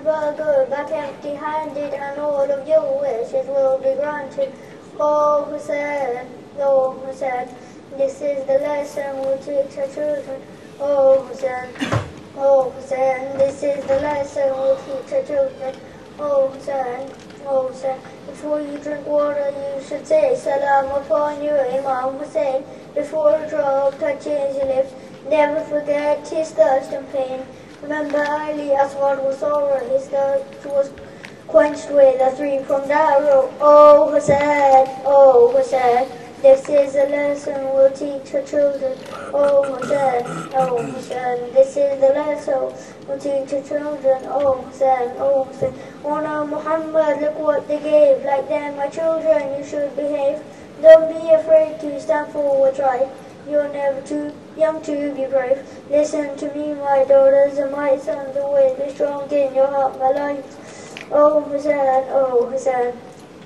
never go back empty-handed, and all of your wishes will be granted. Oh Hussein, oh Hussein, this is the lesson we'll teach our children. Oh Hussein, oh Hussein, this is the lesson we'll teach our children. Oh Hussein, oh Hussein, before you drink water you should say salam upon you, Imam Hussein. Before a drop touches your lips, never forget his thirst and pain. Remember Ali, Aswad was sorrow, his thirst was quenched with a 3-pronged arrow. Oh Hussein, oh Hussein, this is a lesson we'll teach our children. Oh Hussein, oh Hussein, this is the lesson we'll teach our children. Oh Hussein, oh Hussein, honor Muhammad, look what they gave. Like them, my children, you should behave. Don't be afraid to stand for what's right. You're never too young to be brave. Listen to me, my daughters and my sons, always be strong in your heart, my life. Oh Hussein, oh Hussein,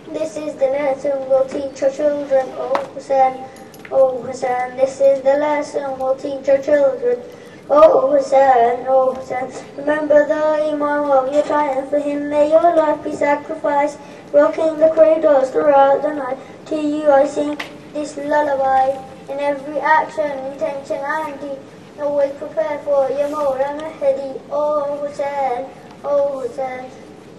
this is the lesson we'll teach our children. Oh Hussein, oh Hussein, this is the lesson we'll teach our children. Oh Hussein, oh Hussein, remember the Imam of your time. For him may your life be sacrificed, rocking the cradles throughout the night. To you I sing this lullaby. In every action, intention and deed, always prepare for your Mawla Mahdi. Oh Hussein, oh Hussein,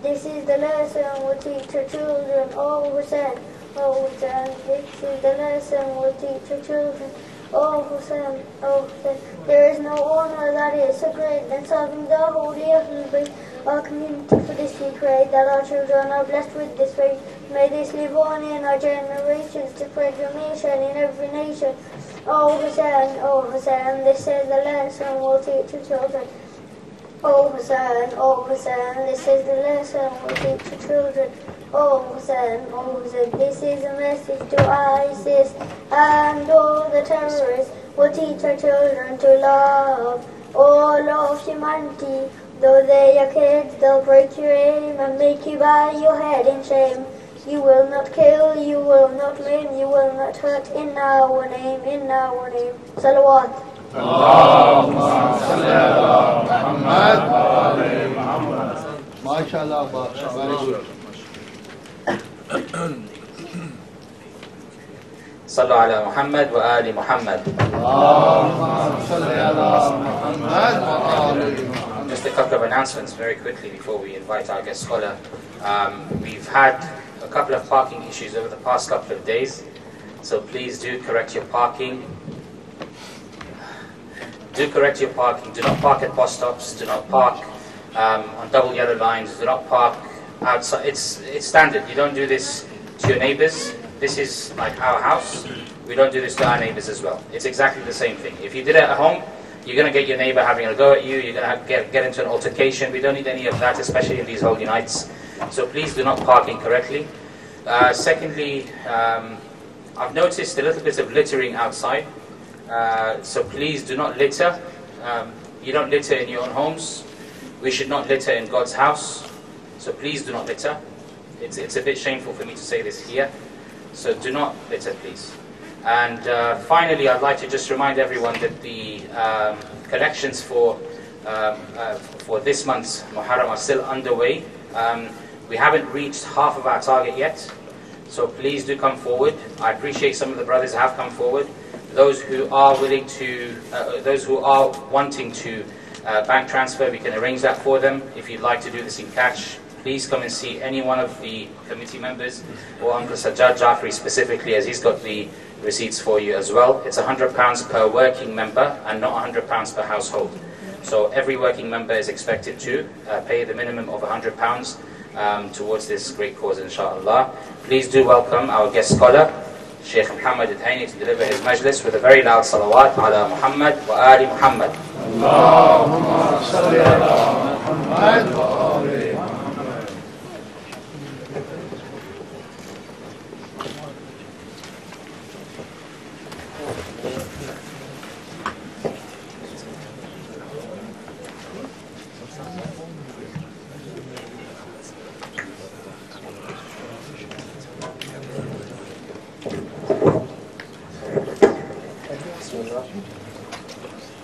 this is the lesson we'll teach our children. Oh Hussein, oh Hussein, this is the lesson we'll teach our children. Oh Hussein, oh Hussein, there is no honor that is so great than serving the holy Ahlul Bayt. Our community, for this we pray, that our children are blessed with this faith. May this live on in our generations to spread your mission in every nation. Oh Hussein, this is the lesson we'll teach our children. Oh Hussein, this is the lesson we'll teach our children. Oh Hussein, this is a message to ISIS and all the terrorists. We'll teach our children to love all of humanity. Though they are kids, they'll break your aim and make you bow your head in shame. You will not kill, you will not maim, you will not hurt in our name, in our name. Salawat. Allahumma salli ala Muhammad wa ali Muhammad. MashaAllah, very good. Sallu ala Muhammad wa ali Muhammad. Allahumma salli ala Muhammad wa ali Muhammad. Just a couple of announcements very quickly before we invite our guest scholar. We've had a couple of parking issues over the past couple of days, so please do correct your parking. Do correct your parking. Do not park at bus stops. Do not park on double yellow lines. Do not park outside. It's standard. You don't do this to your neighbors. This is like our house. We don't do this to our neighbors as well. It's exactly the same thing. If you did it at home, you're going to get your neighbor having a go at you. You're going to get into an altercation. We don't need any of that, especially in these holy nights. So please do not park incorrectly. Secondly, I've noticed a little bit of littering outside. So please do not litter. You don't litter in your own homes. We should not litter in God's house. So please do not litter. It's a bit shameful for me to say this here. So do not litter, please. And finally, I'd like to just remind everyone that the collections for this month's Muharram are still underway. We haven't reached half of our target yet, so please do come forward. I appreciate some of the brothers have come forward. Those who are willing to, those who are wanting to bank transfer, we can arrange that for them. If you'd like to do this in cash, please come and see any one of the committee members, or Uncle Sajjad Jafri specifically, as he's got the receipts for you as well. It's £100 per working member and not £100 per household. So every working member is expected to pay the minimum of £100 towards this great cause, inshallah. Please do welcome our guest scholar, Sheikh Mohammad Dhaini, to deliver his majlis with a very loud salawat ala Muhammad wa ali Muhammad. Allahumma salli ala Muhammad wa ali Muhammad.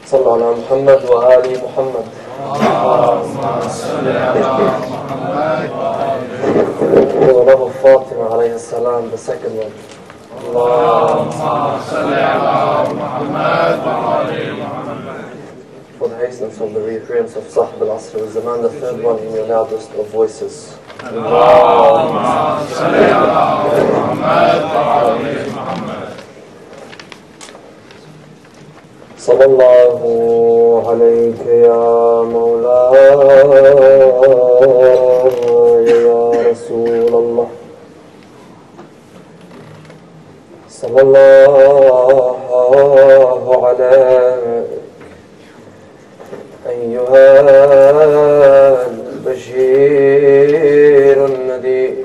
صلوا على محمد وآل محمد. اللهم صل على محمد وله Fatima alayhi salam, the second one. اللهم صل على محمد وعلى محمد. For the hasteness of the reappearance of Sahib al-Asr al-Zaman, the third one in your loudest of voices. اللهم صل على محمد وعلى محمد. صلى الله عليك يا مولاي يا رسول الله. صلى الله عليك أيها البشير النذير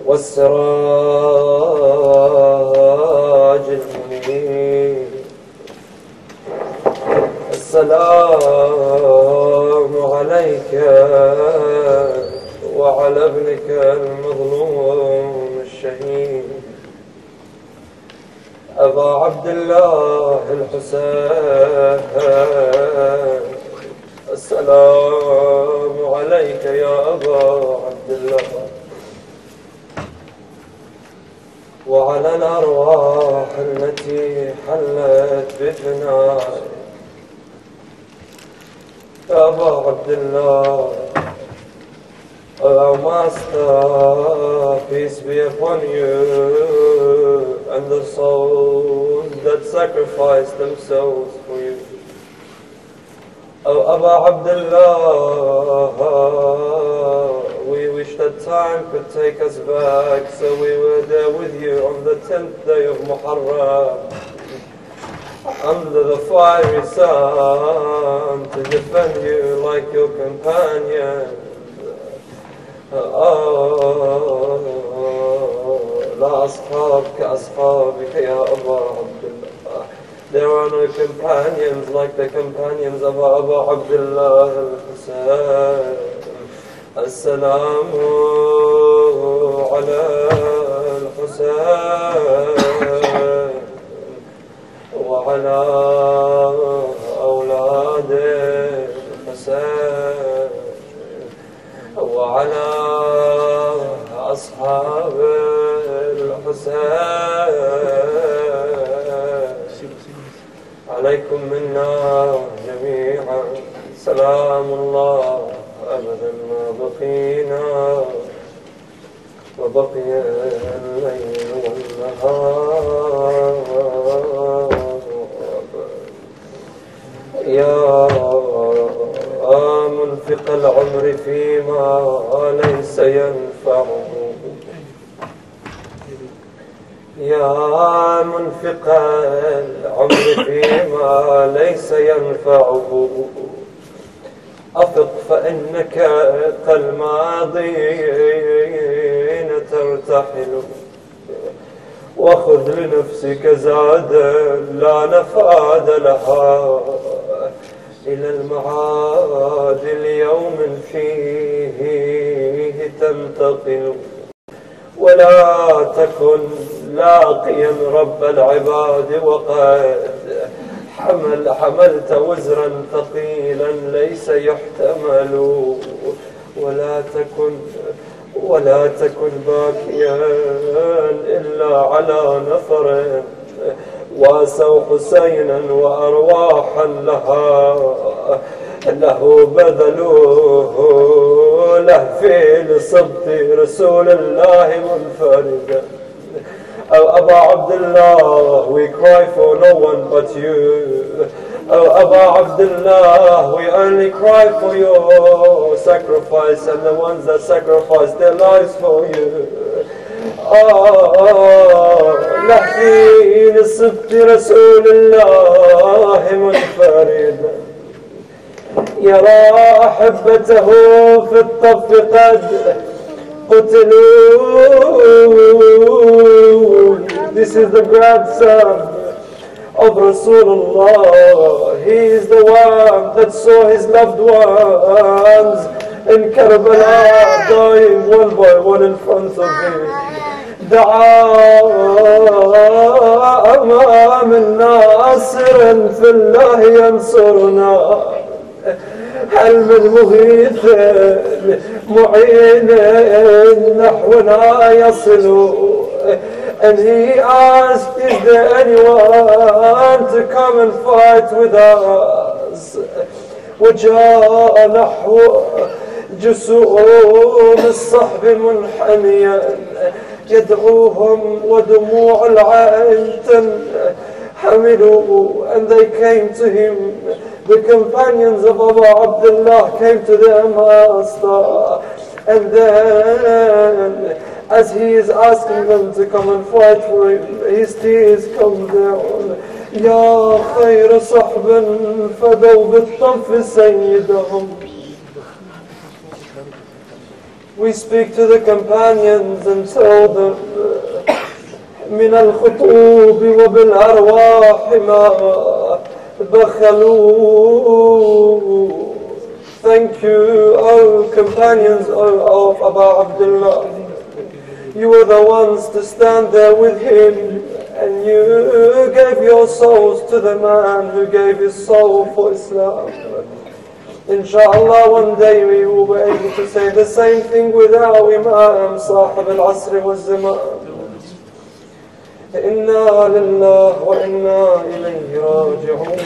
والسراج المنير. السلام عليك وعلى ابنك المظلوم الشهيد أبا عبد الله الحسين. السلام عليك يا أبا عبد الله وعلى الأرواح التي حلت بفنائك. يا أبا عبد الله, our Master, peace be upon you, and the souls that sacrificed themselves for you. Oh, Abu Abdullah, we wish that time could take us back, so we were there with you on the 10th day of Muharram, under the fiery sun, to defend you like your companion. لا أصحاب كأصحابك يا أبا عبد الله. There are no companions like the companions of Abu Abdullah al-Husayn. As-salamu ala al-Husayn wa ala awlad al-Husayn وعلى أصحاب الحسين عليكم منا جميعا سلام الله أبدا ما بقينا وبقي الليل والنهار. يا منفق العمر فيما ليس ينفعه. يا منفق العمر فيما ليس ينفعه. أفق فإنك كالماضين ترتحل وخذ لنفسك زادا لا نفاد لها إلى المعاد اليوم فيه تنتقل. ولا تكن لاقيا رب العباد وقد حملت وزرا ثقيلا ليس يحتمل. ولا تكن باكيا إلا على نفر واسوا حسينا وأرواحا له بذلوه لهفي لصبط رسول الله منفردا. Oh Abu Abdullah, we cry for no one but you. Oh Abu Abdullah, we only cry for your sacrifice and the ones that sacrifice their lives for you. لهفي لصبط رسول الله منفردا يرى أحبته في الطف قد قتلوا. This is the grandson of Rasulullah. He is the one that saw his loved ones in Karbala dying one by one in front of him. دعا أمام الناصر في الله ينصرنا. هل من مغيث معين نحونا يصل. And he asked, is there anyone to come and fight with us? وجاء نحو جسوم الصحب منحنيا يدعوهم ودموع العين تنحمل. And they came to him. The companions of Abu Abdullah came to their master, and then as he is asking them to come and fight for him, his tears come down. يا خير صحب فدوا بالطف سيدهم. We speak to the companions and tell them من الخطوب وبالأرواح ما بخلوا. Thank you, O companions of Abu Abdullah. You were the ones to stand there with him, and you gave your souls to the man who gave his soul for Islam. Inshallah, one day we will be able to say the same thing with our Imam, Sahib al-Asr wal-Zaman. إنا لله وإنا إليه راجعون.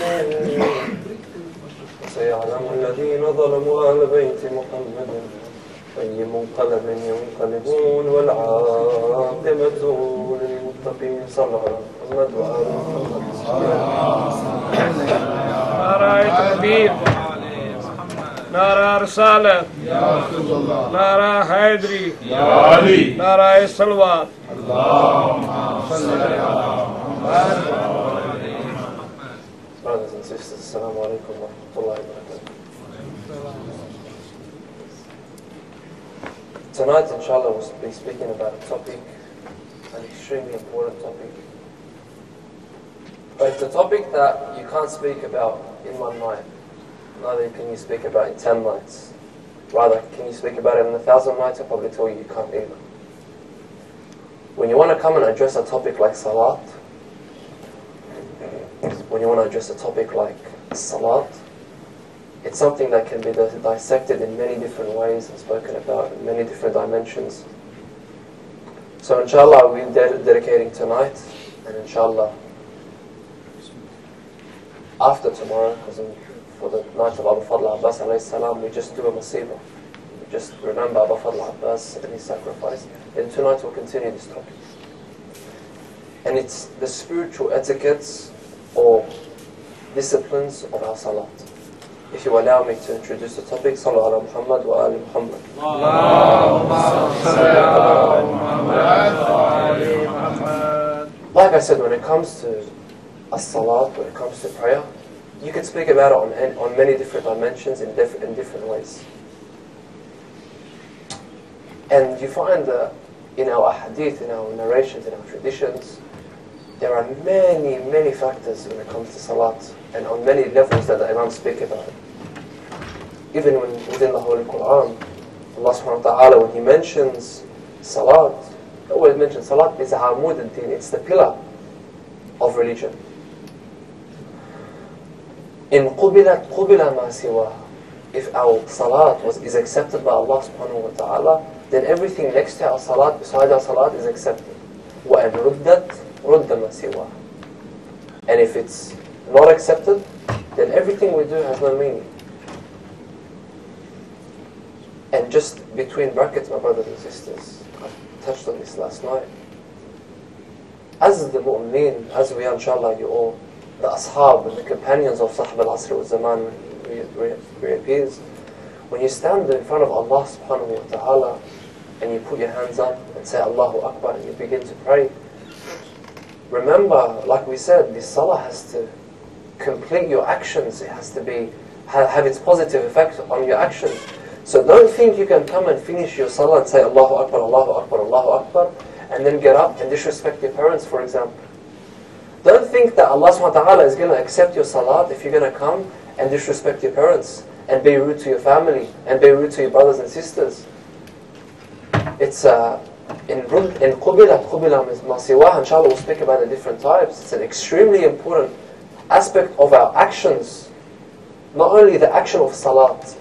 سيعلم الذين ظلموا أهل بيت محمد أي منقلب ينقلبون والعاقبة للمتقين. صلى الله عليه وسلم وآل محمد. نارا تكبير، نارا رسالة، نارا حيدري، نارا صلوات. Brothers and sisters, Assalamu alaikum wa rahmatullahi wa barakatuh. Tonight, inshallah, we'll be speaking about a topic, an extremely important topic. But it's a topic that you can't speak about in one night. Neither can you speak about it in 10 nights. Rather, can you speak about it in 1,000 nights? I'll probably tell you can't either. When you want to come and address a topic like salat, when you want to address a topic like salat, it's something that can be dissected in many different ways and spoken about in many different dimensions. So inshallah, we're dedicating tonight, and inshallah, after tomorrow, because for the night of Abu Fadl Abbas alayhi salam, we just do a masibah. We just remember Abu Fadl Abbas and his sacrifice. And tonight we'll continue this topic. And it's the spiritual etiquettes or disciplines of our salat. If you allow me to introduce the topic, Sallu ala Muhammad wa ali Muhammad. Like I said, when it comes to as-salat, when it comes to prayer, you can speak about it on many different dimensions in different ways. And you find that in our hadith, in our narrations, in our traditions, there are many, many factors when it comes to salat, and on many levels that the Imams speak about it. Even within the Holy Quran, Allah subhanahu wa ta'ala, when He mentions salat, He always mentions salat is amud al-din, it's the pillar of religion. In qubilat ma siwa, if our salat is accepted by Allah subhanahu wa ta'ala, then everything next to our salat, beside our salat, is accepted. وَأَنْ رُدَّتْ رُدَّ مَا سِوَاهُ. And if it's not accepted, then everything we do has no meaning. And just between brackets, my brothers and sisters, I touched on this last night. As the mu'mineen, as we are, inshallah, you all, the ashab and the companions of Sahib al-Asr wal-Zaman reappears, when you stand in front of Allah subhanahu wa ta'ala and you put your hands up and say Allahu Akbar and you begin to pray, remember, like we said, this salah has to complete your actions. It has to have its positive effect on your actions. So don't think you can come and finish your salah and say Allahu Akbar, Allahu Akbar, Allahu Akbar, and then get up and disrespect your parents, for example. Don't think that Allah subhanahu wa ta'ala is going to accept your salat if you're going to come and disrespect your parents and be rude to your family and be rude to your brothers and sisters. It's in qubila masiwah, inshallah we'll speak about the different types. It's an extremely important aspect of our actions not only the action of salat.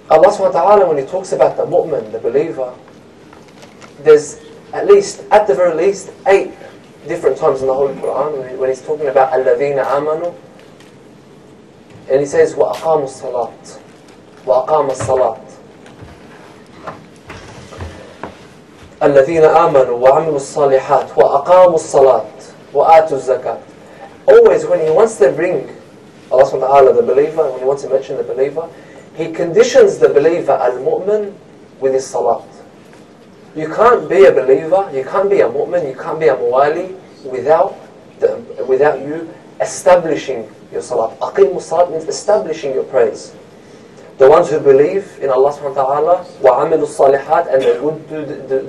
Allah subhanahu wa ta'ala, when He talks about the mu'min, the believer, there's at the very least 8 different times in the Holy Quran when He's talking about الَّذِينَ آمَنُوا, and He says وَأَقَامُوا الصَّلَاةِ وَأَقَامَ الصَّلَاةِ الَّذِينَ آمَنُوا وَعَمِلُوا الصَّالِحَاتِ وَأَقَامُوا الصَّلَاةِ وَآتُوا الزَّكَاةِ. Always when He wants to bring Allah subhanahu wa ta'ala, the believer, when He wants to mention the believer, He conditions the believer, al-mu'min, with his salat. You can't be a believer, you can't be a mu'min, you can't be a muwali without you establishing your salat. Aqimu salat means establishing your prayers. The ones who believe in Allah subhanahu wa ta'ala, وَعَمِلُوا الصَّالِحَاتِ, and they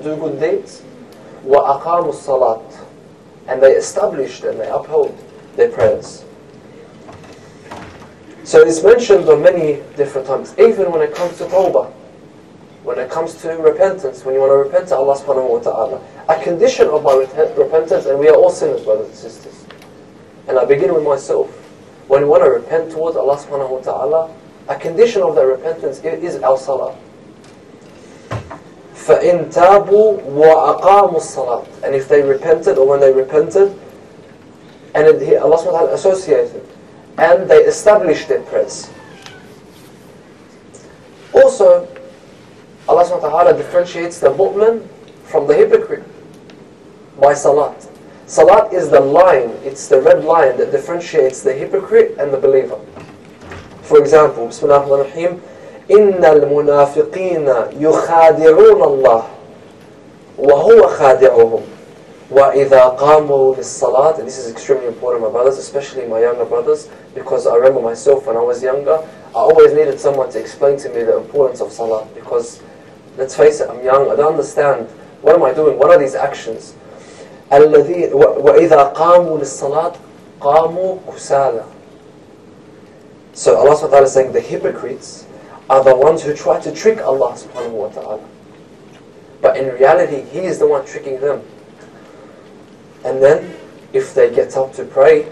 do good deeds, وَأَقَامُوا الصَّلَاةِ, and they established and they upheld their prayers. So it's mentioned on many different times, even when it comes to tawbah, when it comes to repentance, when you want to repent to Allah subhanahu wa ta'ala. A condition of my repentance, and we are all sinners, brothers and sisters, and I begin with myself, when we want to repent towards Allah subhanahu wa ta'ala, a condition of that repentance is our salah. فَإِن تَابُوا وَأَقَامُوا الصَّلَاةِ, and if they repented, or when they repented, and Allah subhanahu wa ta'ala associated, and they established their prayers. Also, Allah subhanahu wa ta'ala differentiates the mu'min from the hypocrite by salat. Salat is the line, it's the red line that differentiates the hypocrite and the believer. For example, Bismillah ar-Rahman ar-Rahim, إِنَّ الْمُنَافِقِينَ يُخَادِعُونَ اللَّهِ وَهُوَ خَادِعُهُمْ وَإِذَا قَامُوا لِلصَّلَاةِ. And this is extremely important, my brothers, especially my younger brothers, because I remember myself when I was younger, I always needed someone to explain to me the importance of salah, because let's face it, I'm young, I don't understand, what am I doing, what are these actions? وَإِذَا قَامُوا لِلصَّلَاةِ قَامُوا كُسَالًا. So Allah subhanahu wa ta'ala is saying the hypocrites are the ones who try to trick Allah subhanahu wa ta'ala. But in reality, He is the one tricking them. And then, if they get up to pray,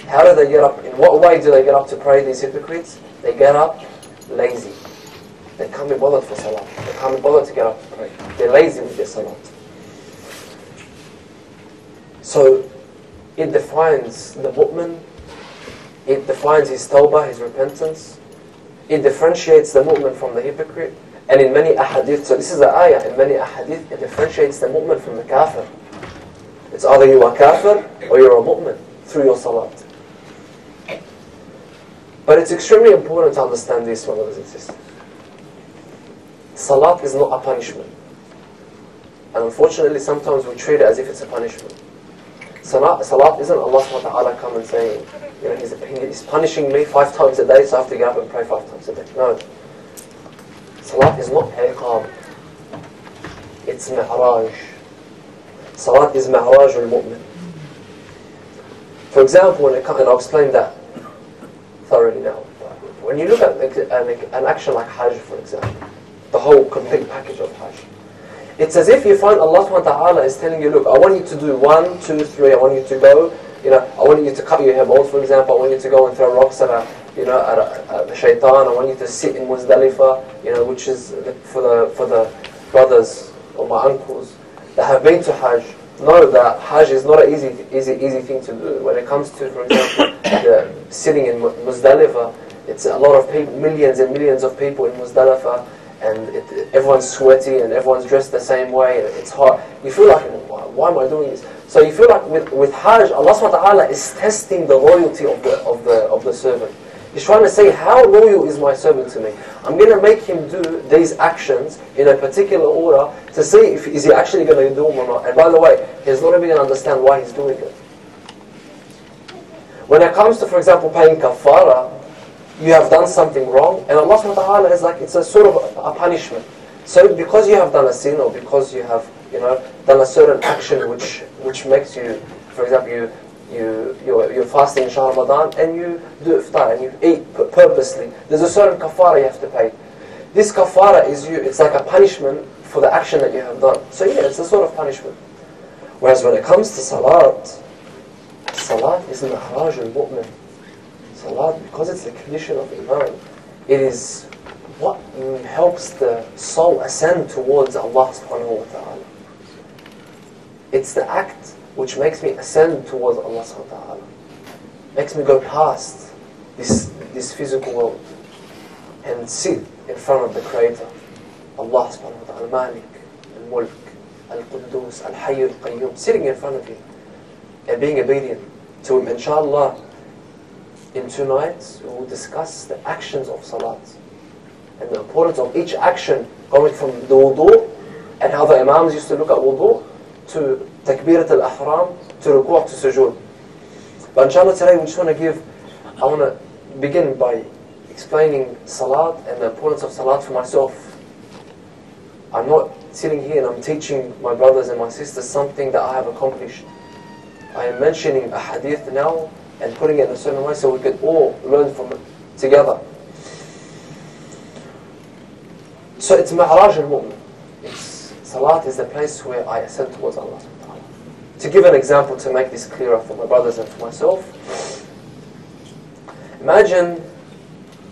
how do they get up? In what way do they get up to pray, these hypocrites? They get up lazy. They can't be bothered for salah. They can't be bothered to get up to pray. They're lazy with their salah. So, it defines the mu'min, it defines his tawbah, his repentance, it differentiates the mu'min from the hypocrite, and in many ahadith, so this is the ayah, in many ahadith, it differentiates the mu'min from the kafir. It's either you are kafir or you're a mu'min through your salat. But it's extremely important to understand this, my brothers and sisters. Salat is not a punishment. And unfortunately, sometimes we treat it as if it's a punishment. Salat isn't Allah subhanahu wa ta'ala come and saying, you know, he's punishing me 5 times a day, so I have to get up and pray 5 times a day. No. Salat is not iqam. It's mi'raj. Salat is mi'raj al-mu'min. For example, and I'll explain that thoroughly now. When you look at an action like Hajj, for example, the whole complete package of Hajj, it's as if you find Allah subhanahu wa ta'ala is telling you, look, I want you to do 1, 2, 3, I want you to go, I want you to cut your hair bald, for example, I want you to go and throw rocks at the shaitan, I want you to sit in Muzdalifah, which is for the brothers or my uncles that have been to Hajj, know that Hajj is not an easy thing to do. When it comes to, for example, sitting in Muzdalifah, it's a lot of people, millions and millions of people in Muzdalifah, and everyone's sweaty and everyone's dressed the same way, and it's hot. You feel like, why am I doing this? So you feel like with Hajj, Allah subhanahu wa ta'ala is testing the loyalty of the servant. He's trying to say, how loyal is my servant to me? I'm going to make him do these actions in a particular order to see if is he actually going to do them or not. And by the way, he's not even going to understand why he's doing it. When it comes to, for example, paying kafara, you have done something wrong, and Allah subhanahu wa ta'ala is like, it's a sort of a punishment. So because you have done a sin, or because you have done a certain action which makes you, for example, you're fasting in Shahr Ramadan and you do iftar and you eat purposely, there's a certain kafara you have to pay. This kafara it's like a punishment for the action that you have done. So yeah, it's a sort of punishment. Whereas when it comes to salat is mi'raj al-mu'min. Salat, because it's the condition of Iman, it is what helps the soul ascend towards Allah subhanahu wa ta'ala. It's the act which makes me ascend towards Allah subhanahu wa ta'ala. Makes me go past this physical world and sit in front of the Creator, Allah subhanahu wa ta'ala, Malik, Al-Mulk, Al-Quddus, Al-Hayy, Al-Qayyum, sitting in front of Him and being obedient to Him. Inshallah, in 2 nights we will discuss the actions of Salat and the importance of each action, going from the wudu and how the Imams used to look at wudu to Takbirat al-Ihram to ruku' to sujood. But inshallah today we just want to I want to begin by explaining Salat and the importance of Salat for myself. I'm not sitting here and I'm teaching my brothers and my sisters something that I have accomplished. I am mentioning a hadith now and putting it in a certain way so we could all learn from it together. So it's Mi'raj al-Mu'min. Salat is the place where I ascend towards Allah. To give an example to make this clearer for my brothers and for myself, imagine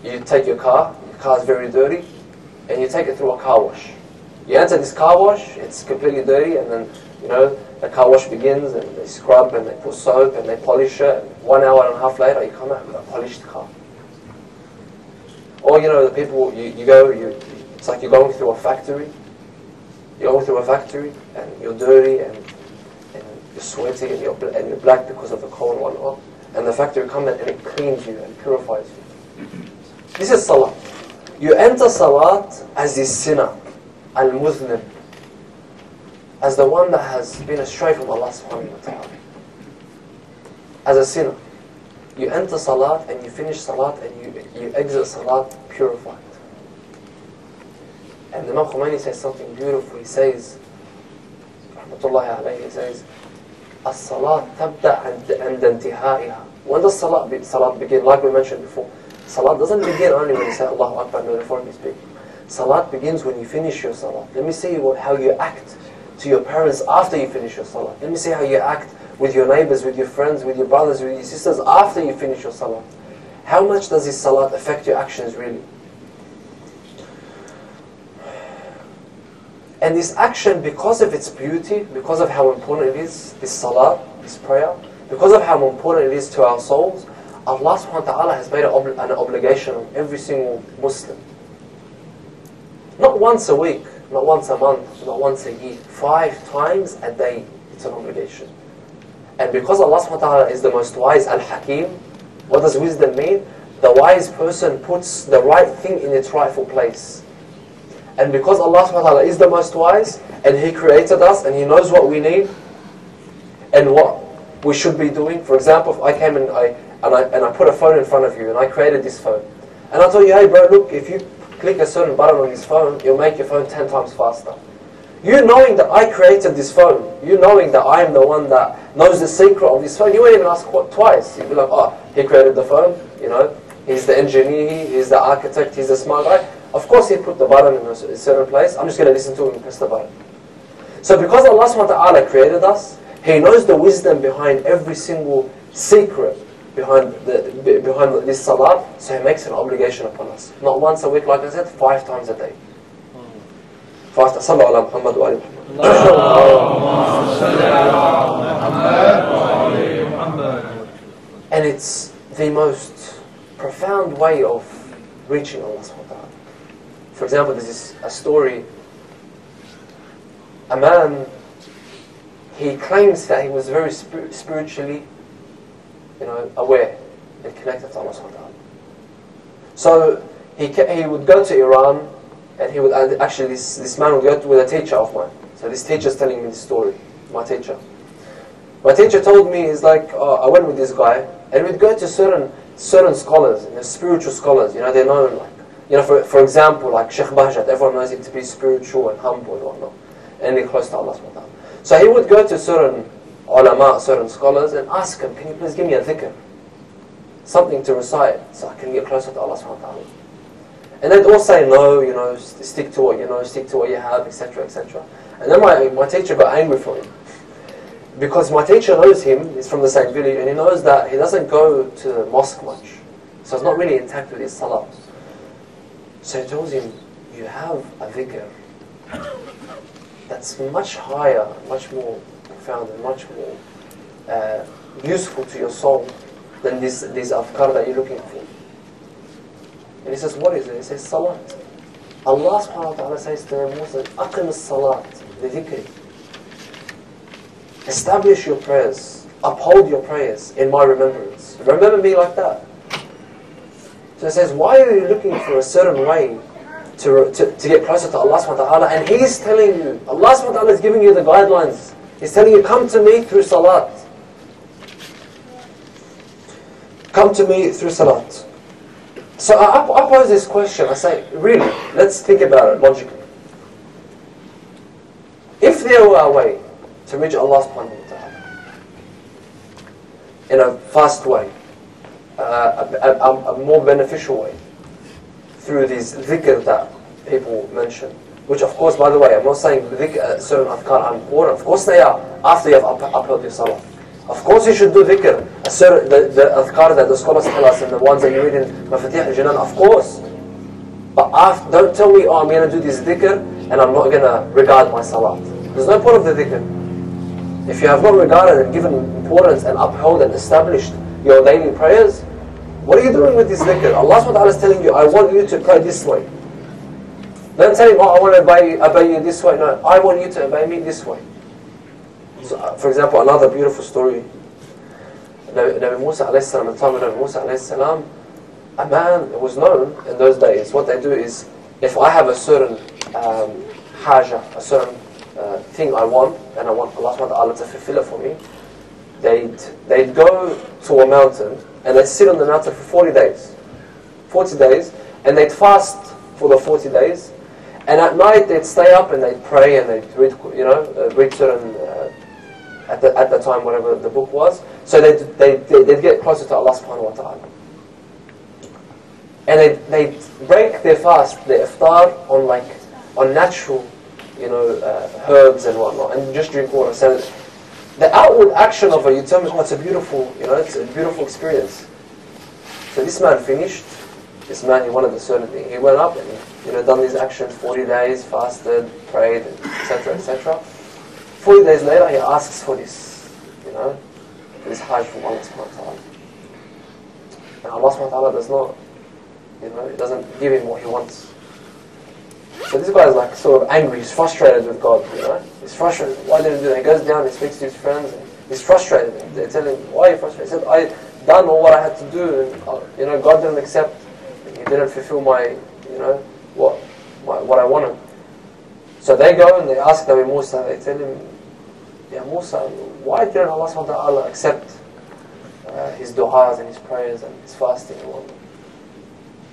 you take your car is very dirty, and you take it through a car wash. You enter this car wash, it's completely dirty, and then, the car wash begins, and they scrub, and they put soap, and they polish it, and 1 hour and a half later, you come out with a polished car. Or, the people, it's like you're going through a factory. You're going through a factory, and you're dirty, and you're sweaty, and you're black because of the cold and whatnot. And the factory comes in and it cleans you and purifies you. This is Salat. You enter Salat as the sinner, al-Muthnib, as the one that has been astray from Allah subhanahu wa ta'ala. As a sinner. You enter Salat and you finish Salat and you exit Salat purified. And Imam Khomeini says something beautiful. He says, Rahmatullahi alayhi, he says, As-salat tabda and intihaiha. When does salat begin? Like we mentioned before, salat doesn't begin only when you say Allahu Akbar before you speak. Salat begins when you finish your salat. Let me see how you act to your parents after you finish your salat. Let me see how you act with your neighbors, with your friends, with your brothers, with your sisters after you finish your salat. How much does this salat affect your actions really? And this action, because of its beauty, because of how important it is, this salat, this prayer, because of how important it is to our souls, Allah subhanahu wa ta'ala has made an obligation on every single Muslim. Not once a week, not once a month, not once a year, 5 times a day it's an obligation. And because Allah subhanahu wa ta'ala is the most wise, al-Hakim, what does wisdom mean? The wise person puts the right thing in its rightful place. And because Allah subhanahu wa ta'ala is the most wise, and He created us, and He knows what we need, and what we should be doing. For example, if I came and I put a phone in front of you, and I created this phone, and I told you, hey bro, look, if you click a certain button on this phone, it'll make your phone 10 times faster. You knowing that I created this phone, you knowing that I am the one that knows the secret of this phone, you won't even ask twice. You'll be like, oh, He created the phone, He's the engineer, He's the architect, He's the smart guy. Of course He put the button in a certain place. I'm just going to listen to Him and press the button. So because Allah subhanahu wa ta'ala created us, He knows the wisdom behind every single secret behind this salat, so He makes an obligation upon us. Not once a week, like I said, 5 times a day. 5 times. Sallu ala Muhammad wa ali Muhammad. And it's the most profound way of reaching Allah subhanahu wa ta'ala. For example, there's a story. A man, he claims that he was very spiritually, aware and connected to Allah subhanahu wa ta'ala. So he would go to Iran, and he would actually this man would go with a teacher of mine. So this teacher's telling me the story. My teacher told me, he's like, I went with this guy, and we'd go to certain scholars, spiritual scholars. They're known like. For example, like Sheikh Bahjat, everyone knows him to be spiritual and humble and whatnot, and they're close to Allah subhanahu wa ta'ala. So he would go to certain ulama, certain scholars, and ask them, can you please give me a dhikr? Something to recite, so I can get closer to Allah subhanahu wa ta'ala. And they'd all say, no, stick to what you know, stick to what you have, etc., etc. And then my teacher got angry for him. Because my teacher knows him, he's from the same village, and he knows that he doesn't go to the mosque much. So it's not really intact with his salah. So he tells him, you have a dhikr that's much higher, much more profound, and much more useful to your soul than these afkar that you're looking for. And he says, what is it? He says, salat. Allah subhanahu wa ta'ala says to Musa, aqim as-salat, the dhikr. Establish your prayers, uphold your prayers in my remembrance. Remember me like that. So he says, why are you looking for a certain way to get closer to Allah subhanahu wa ta'ala? And He's telling you, Allah subhanahu wa ta'ala is giving you the guidelines. He's telling you, come to me through salat. Come to me through salat. So I pose this question, I say, really, let's think about it logically. If there were a way to reach Allah subhanahu wa ta'ala in a fast way, a more beneficial way, through these dhikr that people mention, which of course, by the way, I'm not saying certain adhkar are important, of course they are, after you have upheld your salah. Of course you should do dhikr, the adhkar that the scholars tell us and the ones that you read in Mafatih al-Jinan, of course. But don't tell me, oh, I'm going to do this dhikr and I'm not going to regard my salat. There's no point of the dhikr. If you have not regarded and given importance and upheld and established your daily prayers, what are you doing with this dhikr? Allah subhanahu wa ta'ala is telling you, I want you to pray this way. Don't tell him, oh, I want to obey you this way. No, I want you to obey me this way. So, for example, another beautiful story. Nabi Musa alayhi salam, at the time of Nabi Musa alayhi salam, a man, it was known in those days, what they do is, if I have a certain haja, a certain thing I want, and I want Allah subhanahu wa ta'ala to fulfill it for me, they'd go to a mountain, and they'd sit on the mountain for 40 days. 40 days, and they'd fast for the 40 days, and at night they'd stay up and they'd pray and they'd read, read certain, at the time, whatever the book was, so they'd get closer to Allah subhanahu wa ta'ala. And they'd break their fast, their iftar, on natural, herbs and whatnot, and just drink water. So the outward action of it, you tell me, oh, it's a beautiful experience. So this man finished. This man, he wanted a certain thing. He went up and done these actions, 40 days, fasted, prayed, etc., etc. 40 days later, he asks for this, for this hajj from Allah subhanahu wa ta'ala. And Allah subhanahu wa ta'ala does not, it doesn't give him what he wants. So this guy is like sort of angry, he's frustrated with God, He's frustrated. Why didn't he do that? He goes down, he speaks to his friends, and he's frustrated. They tell him, why are you frustrated? He said, I done all what I had to do, and God didn't accept. He didn't fulfill my, what I wanted. So they go and they ask Nabi Musa, they tell him, Ya Musa, why didn't Allah subhanahu wa ta'ala accept his du'as and his prayers and his fasting and whatnot?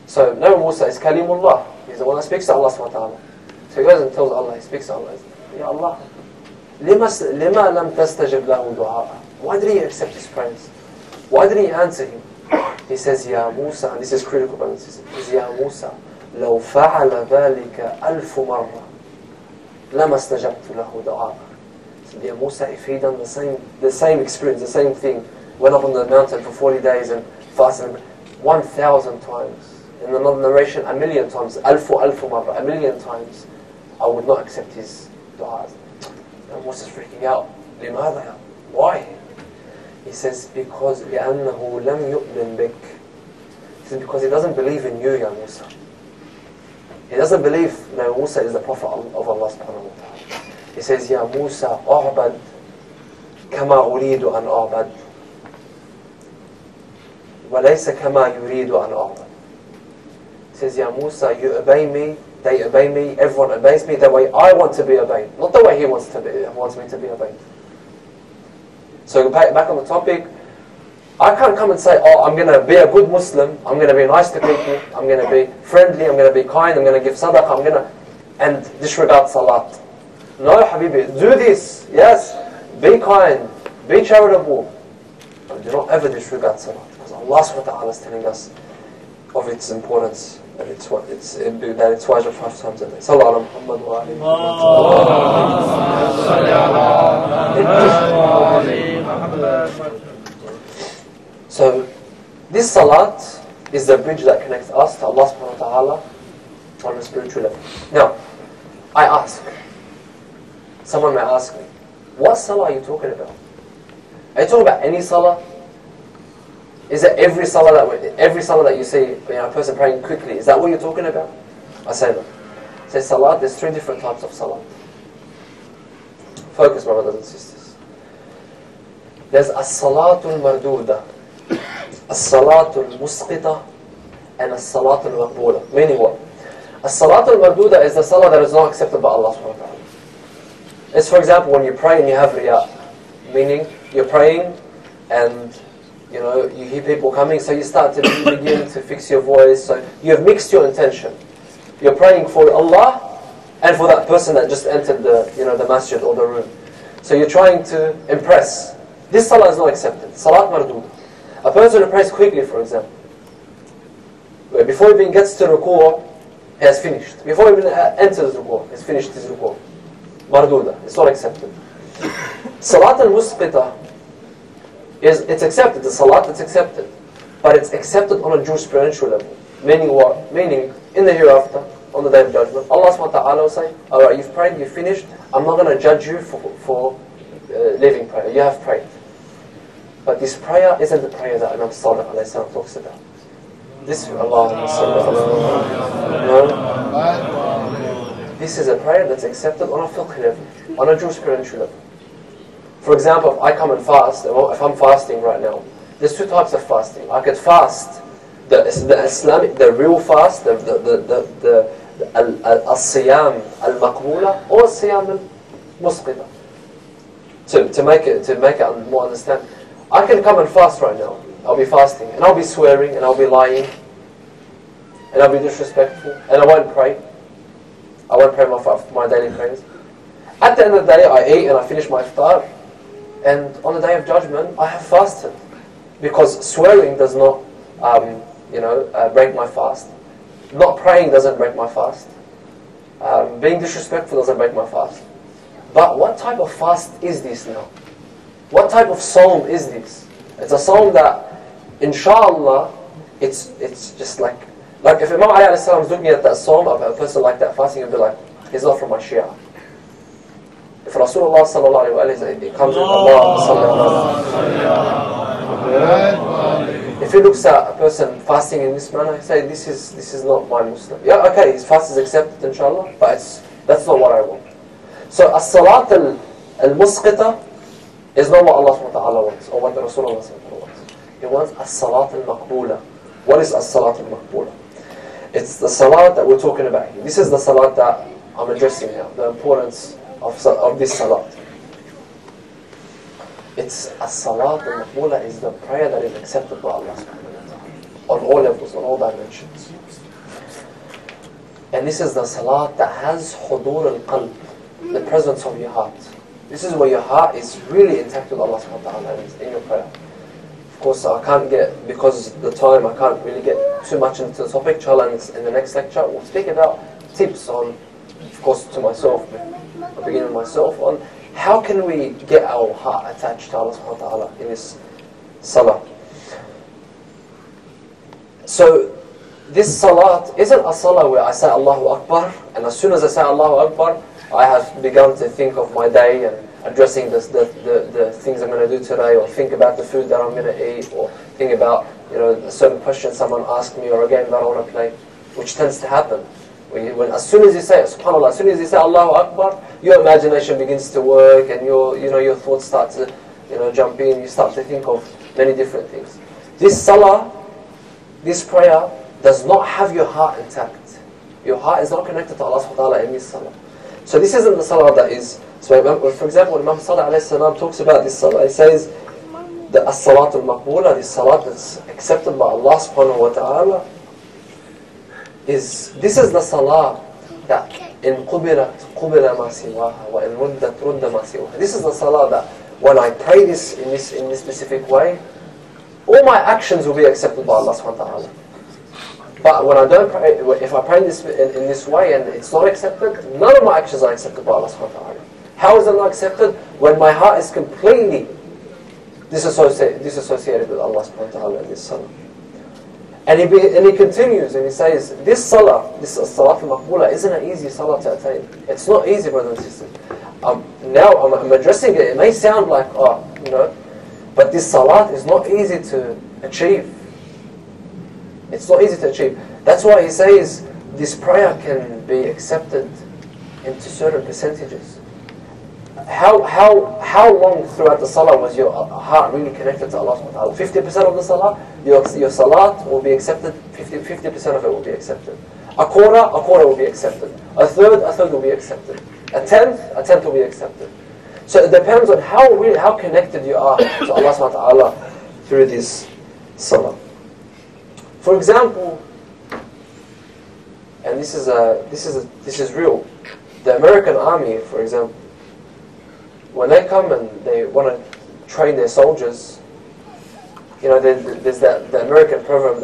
So Nabi Musa is Kalimullah. He's the one that speaks to Allah subhanahu wa ta'ala. So he goes and tells Allah, he speaks to Allah, Ya Allah, lima lam tastajib lahu du'a. Why did he accept his prayers? Why did he answer him? He says, Ya Musa, and this is critical, brothers. He says, Ya Musa, لو فعل ذلك ألف مرة لما استجبت له دعاء. He said, Ya Musa, if he done the same experience, the same thing, went up on the mountain for 40 days and fasted 1,000 times, in another narration, 1,000,000 times, ألف مرة, 1,000,000 times, I would not accept his du'as. And Musa's freaking out. لماذا? Why? He says, because لأنه لم يؤمن بك. He says, because he doesn't believe in you, Ya Musa. He doesn't believe that Musa is the Prophet of Allah subhanahu wa ta'ala. He says, Ya Musa, أعبد كما أريد أن أعبد وليس كما يريد أن أعبد. He says, Ya Musa, you obey me, they obey me, everyone obeys me the way I want to be obeyed, not the way he wants me to be obeyed. So back on the topic, I can't come and say, oh, I'm going to be a good Muslim, I'm going to be nice to people, I'm going to be friendly, I'm going to be kind, I'm going to give sadaqah, and disregard salat. No, Habibi, do this, yes, be kind, be charitable, but do not ever disregard salat, because Allah subhanahu wa ta'ala is telling us of its importance, that it's wajib 5 times a day. Sallallahu ala Muhammad wa alayhi. So, this salat is the bridge that connects us to Allah subhanahu wa ta'ala on a spiritual level. Now, I ask, someone may ask me, what salah are you talking about? Are you talking about any salah? Is it every salah that you see, a person praying quickly, is that what you're talking about? I say no. I say salat, there's 3 different types of salat. Focus, my brothers and sisters. There's as-salatul marduda, as-salatul musqita, and as-salatul maqbula. Meaning what? As-salatul marduda is the salah that is not accepted by Allah subhanahu wa ta'ala. It's, for example, when you pray and you have riya, meaning you're praying and you hear people coming, so you start to begin to fix your voice, so you have mixed your intention. You're praying for Allah and for that person that just entered the masjid or the room. So you're trying to impress. This salah is not accepted. Salat mardud. A person who prays quickly, for example, before he even gets to ruku', he has finished. Before he even enters ruku', he has finished his ruku'. Marduda. It's not accepted. Salat al-musqita, it's accepted. The salat, it's accepted. But it's accepted on a jurisprudential level. Meaning what? Meaning, in the hereafter, on the day of judgment, Allah subhanahu wa ta'ala will say, alright, you've prayed, you've finished, I'm not going to judge you for leaving prayer. You have prayed. But this prayer isn't the prayer that Imam Sadiq alayhi salam talks about. This This is a prayer that's accepted on a fiqh level, on a jurisprudential level. For example, if I come and fast, if I'm fasting right now, there's 2 types of fasting. I could fast the Islamic, the real fast, the al-siyam al-maqbula, or al-siyam al-musqita. To make it more understand, I can come and fast right now. I'll be fasting, and I'll be swearing, and I'll be lying, and I'll be disrespectful, and I won't pray. I won't pray my daily prayers. At the end of the day, I eat and I finish my iftar, and on the day of judgment, I have fasted, because swearing does not, break my fast. Not praying doesn't break my fast. Being disrespectful doesn't break my fast. But what type of fast is this now? What type of psalm is this? It's a psalm that, inshallah, it's just like if Imam Ali alayhi salam is looking at that psalm, a person like that fasting, he'll be like, he's not from my Shia. If Rasulullah sallallahu alayhi wa sallam, it comes with Allah sallallahu. If he looks at a person fasting in this manner, he say, this is not my Muslim. Yeah, okay, his fast is accepted, inshallah, but that's not what I want. So as-salat al-musqita is not what Allah subhanahu wa ta'ala wants, or what the Rasulullah sallallahu alayhi wa sallam wants. He wants as-salat al-maqbula. What is as-salat al-maqbula? It's the salat that we're talking about here. This is the salat that I'm addressing now, the importance of this salat. It's as-salat al-maqbula is the prayer that is accepted by Allah subhanahu wa ta'ala on all levels, on all dimensions. And this is the salat that has hudur al-qalb, the presence of your heart. This is where your heart is really intact with Allah subhanahu wa ta'ala in your prayer. Of course, I can't get, because of the time, I can't really get too much into the topic. Inshallah, in the next lecture, we'll speak about tips on, of course, to myself, I'll begin with myself, on how can we get our heart attached to Allah subhanahu wa ta'ala in this salah. So, this salat isn't a salah where I say Allahu Akbar, and as soon as I say Allahu Akbar, I have begun to think of my day and addressing the things I'm going to do today, or think about the food that I'm going to eat, or think about a certain question someone asked me, or a game that I want to play, which tends to happen. When as soon as you say, subhanAllah, as soon as you say Allahu Akbar, your imagination begins to work, and your thoughts start to jump in. You start to think of many different things. This salah, this prayer, does not have your heart intact. Your heart is not connected to Allah subhanahu wa ta'ala in this salah. So this isn't the salah that is. So for example, when Imam Sadiq alayhi salam talks about this salah, he says the as-salat al-maqbula, this salat that's accepted by Allah subhanahu wa ta'ala, this is the salah that in qubilat ma siwaha wa in ruddat rudda ma siwaha. This is the salah that when I pray this in this specific way, all my actions will be accepted by Allah subhanahu wa ta'ala. But when I don't pray, if I pray this in this way and it's not accepted, none of my actions are accepted by Allah subhanahu wa ta'ala. How is it not accepted? When my heart is completely disassociated with Allah subhanahu wa ta'ala in this salah. And he continues and he says, this salah al-maqbula isn't an easy salah to attain. It's not easy, brothers and sisters. Now I'm addressing it. It may sound like, but this salat is not easy to achieve. It's not easy to achieve. That's why he says this prayer can be accepted into certain percentages. How long throughout the salah was your heart really connected to Allah subhanahu wa ta'ala? 50% of the salah, your salat will be accepted, 50% of it will be accepted. A quarter will be accepted. A third will be accepted. A tenth will be accepted. So it depends on how connected you are to Allah subhanahu wa ta'ala through this salah. For example, and this is real, the American army, for example, when they come and they want to train their soldiers, there's the American proverb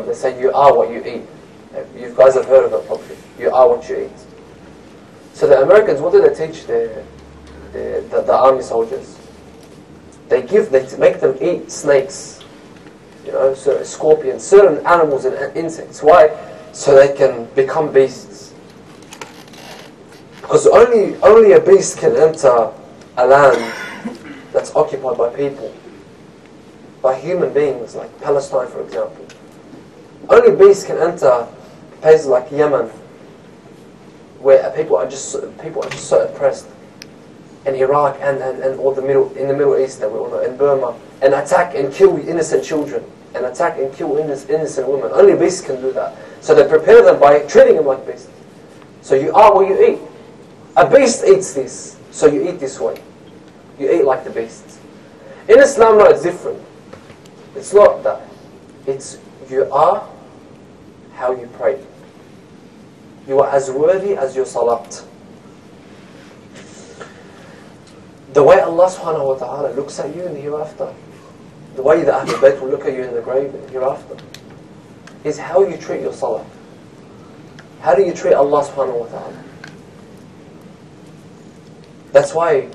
that say, you are what you eat. You guys have heard of it probably. You are what you eat. So the Americans, what do they teach the army soldiers? They make them eat snakes, so scorpions, certain animals and insects. Why? So they can become beasts. Because only a beast can enter a land that's occupied by people, by human beings, like Palestine, for example. Only beasts can enter places like Yemen, where people are just so oppressed, in Iraq and all in the Middle East, that we all know, in Burma, and attack and kill innocent children, and attack and kill innocent women. Only beasts can do that. So they prepare them by treating them like beasts. So you are what you eat. A beast eats this, so you eat this way. You eat like the beasts. In Islam, no, it's different. It's not that. It's you are how you pray. You are as worthy as your salat. The way Allah subhanahu wa ta'ala looks at you in the hereafter, the way the Ahlul Bayt will look at you in the grave in the hereafter, is how you treat your salah. How do you treat Allah subhanahu wa ta'ala? That's why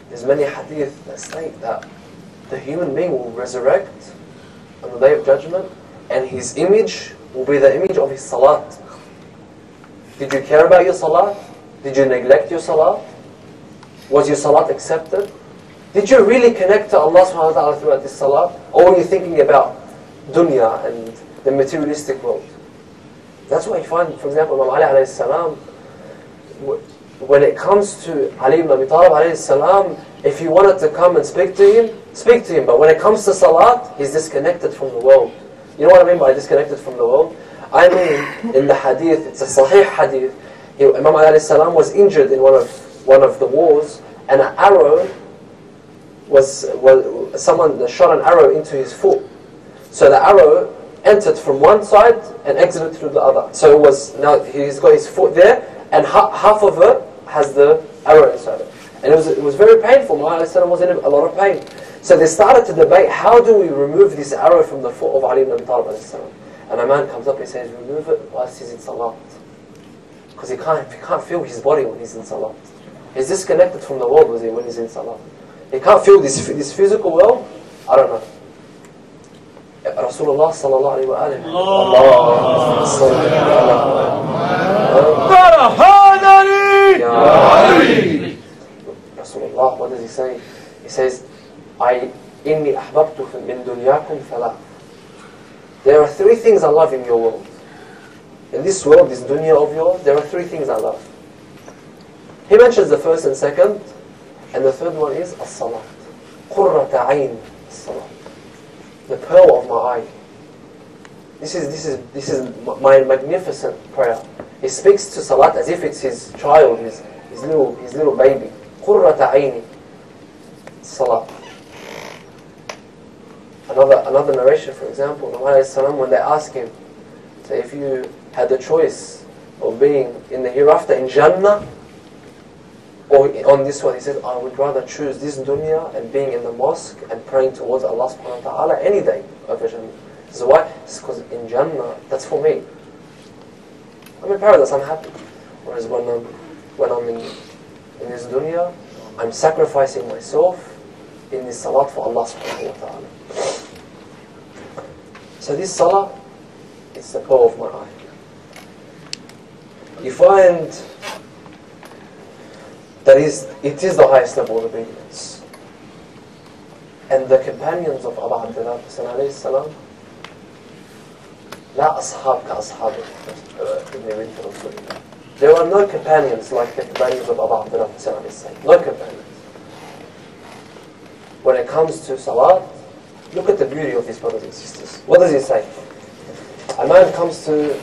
there's many hadith that state that the human being will resurrect on the Day of Judgment, and his image will be the image of his salat. Did you care about your salat? Did you neglect your salat? Was your salat accepted? Did you really connect to Allah subhanahu wa ta'ala throughout this salat? Or were you thinking about dunya and the materialistic world? That's why you find, for example, Imam Ali alayhi salam, when it comes to Ali ibn Abi Talib alayhi salam, if you wanted to come and speak to him. But when it comes to salat, he's disconnected from the world. You know what I mean by disconnected from the world? I mean, in the hadith, it's a sahih hadith, Imam Ali alayhi salam was injured in one of the wars, and an arrow someone shot an arrow into his foot. So the arrow entered from one side and exited through the other. So now he's got his foot there, and half of it has the arrow inside it. And it was very painful. Muhammad was in a lot of pain. So they started to debate, how do we remove this arrow from the foot of Ali ibn Abi Talib? And a man comes up and says, remove it whilst he's in salat. Because he can't feel his body when he's in salat. He's disconnected from the world when he's in salat. He can't feel this physical world. I don't know. Rasulullah sallallahu alayhi wa alayhi. Allahumma salli ala Rasulullah, what does he say? He says, inni ahbabtu min dunyakum thalath. There are three things I love in your world. In this world, this dunya of yours, there are three things I love. He mentions the first and second, and the third one is as-salat. Qurrata ayn, as-salat. The pearl of my eye. This is my magnificent prayer. He speaks to salat as if it's his child, his little baby. Qurrata ayni, salat. Another narration, for example, Muhammad, when they ask him, so if you had the choice of being in the hereafter in Jannah or on this one, he said, I would rather choose this dunya and being in the mosque and praying towards Allah subhanahu wa ta'ala any day over Jannah. This is why? It's because in Jannah, that's for me. I'm in paradise, I'm happy. Whereas when I'm in this dunya, I'm sacrificing myself in this salat for Allah subhanahu wa ta'ala. So this salah it's the pearl of my eye. You find that it is the highest level of obedience. And the companions of Abu Abdullah alayhi salam, لا أصحاب كأصحاب ابن بنت رسول الله. There are no companions like the companions of Abu Abdullah alayhi salam. No companions. When it comes to salat, look at the beauty of his brothers and sisters. What does he say? A man comes to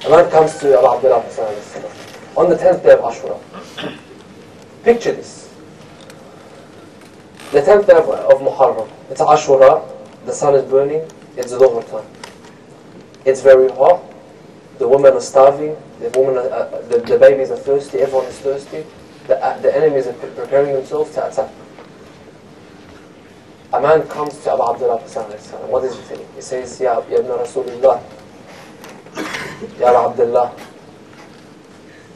Abu Abdullah alayhi salam on the 10th day of Ashura. Picture this. The 10th day of Muharram. It's Ashura. The sun is burning. It's Dhuhr time. It's very hot. The women are starving. The babies are thirsty. Everyone is thirsty. The enemies are preparing themselves to attack. A man comes to Abu Abdullah. What does he say? He says, Ya ibn Rasulullah, Ya Abu Abdullah,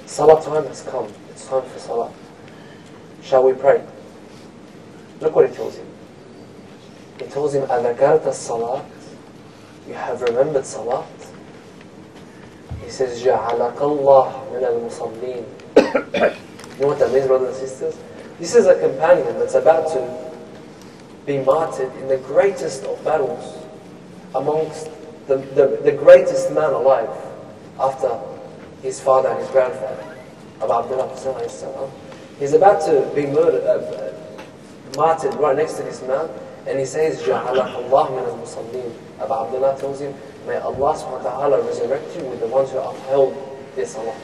Salah time has come. It's time for Salah. Shall we pray? Look what he tells him. He tells him, أَذَكَرْتَ الصَّلَاةِ, you have remembered Salat. He says, جَعَلَكَ اللَّهُ مِنَ الْمُصَلِّينَ. You know what that means, brothers and sisters? This is a companion that's about to be martyred in the greatest of battles amongst the greatest man alive after his father and his grandfather, Abu Abdullah. He's about to be martyred right next to this man, and he says, جَعَلَكَ اللَّهُ مِنَ الْمُصَلِّينَ. Abu Abdullah tells him, may Allah subhanahu wa ta'ala resurrect you with the ones who upheld their salat.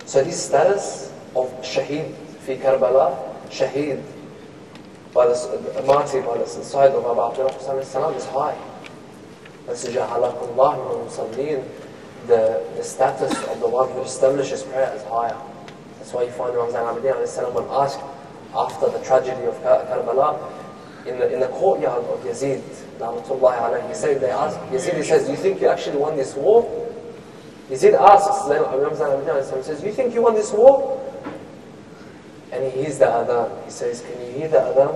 So this status of shaheed fi Karbala, shaheed by the martyr by the side of Abu Abdullah is high. That's جَعَلَكَ اللَّهُ مِنَ الْمُصَلِّينَ. The status of the one who establishes prayer is higher. That's why you find Imam Zayn al-Abidin when asked after the tragedy of Karbala in the courtyard of Yazid, he said, they asked Yazid, he says, do you think you actually won this war? Yazid asks Imam Zayn al-Abidin, he says, do you think you won this war? And he hears the adhan. He says, can you hear the adhan?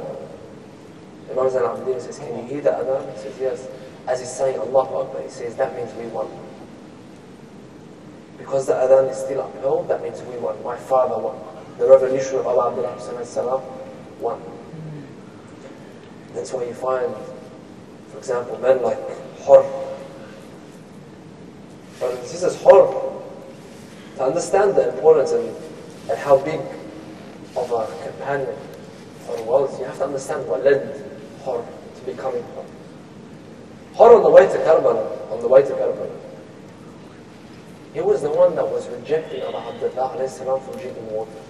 Imam Zayn al-Abidin says, can you hear the adhan? He says, yes. As he's saying Allahu Akbar, he says, that means we won. Because the adhan is still upheld, that means we won. My father won. The revolution of Abu Abdullah won. That's why you find, for example, men like Hur. But this is Hur. To understand the importance and how big of a companion Hur was, you have to understand what led Hur to becoming Hur. Hur on the way to Karbala, he was the one that was rejecting Abu Abdullah from drinking water.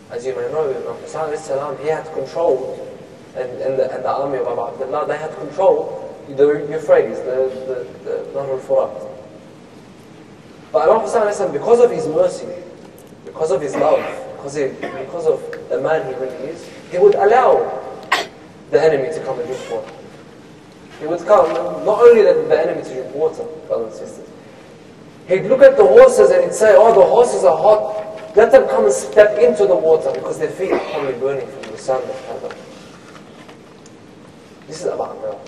As you may know, Imam Hassan, he had control, and the army of Abu Abdullah, they had control the Euphrates, the Nahr al-Furat. But Imam Hassan, because of his mercy, because of his love, because of the man he really is, he would allow the enemy to come and drink water. He would come, not only the enemy to drink water, brothers and sisters, he'd look at the horses and he'd say, oh, the horses are hot. Let them come and step into the water because their feet are probably burning from the sun of Karbala. This is about Abdullah.